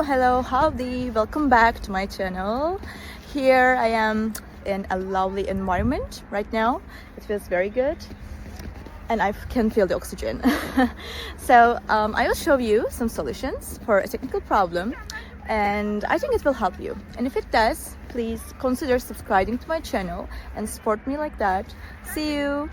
Hello, howdy, welcome back to my channel. Here I am in a lovely environment right now. It feels very good and I can feel the oxygen. So I will show you some solutions for a technical problem, and I think it will help you. And if it does, please consider subscribing to my channel and support me like that. See you.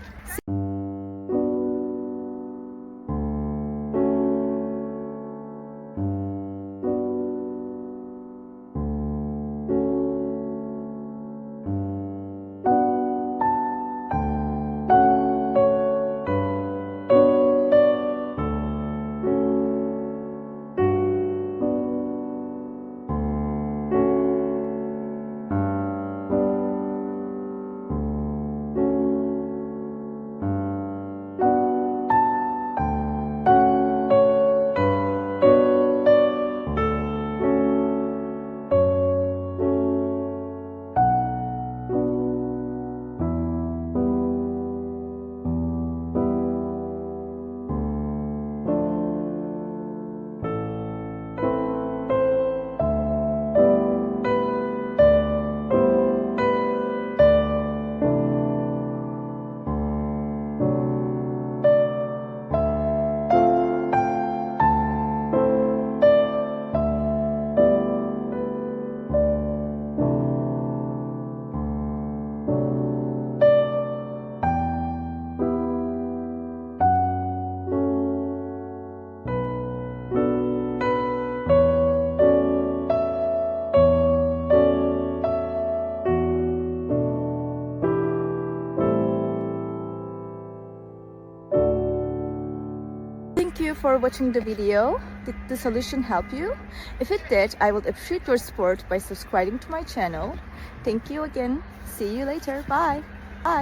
Thank you for watching the video. Did the solution help you? If it did, I would appreciate your support by subscribing to my channel. Thank you again. See you later. Bye. Bye.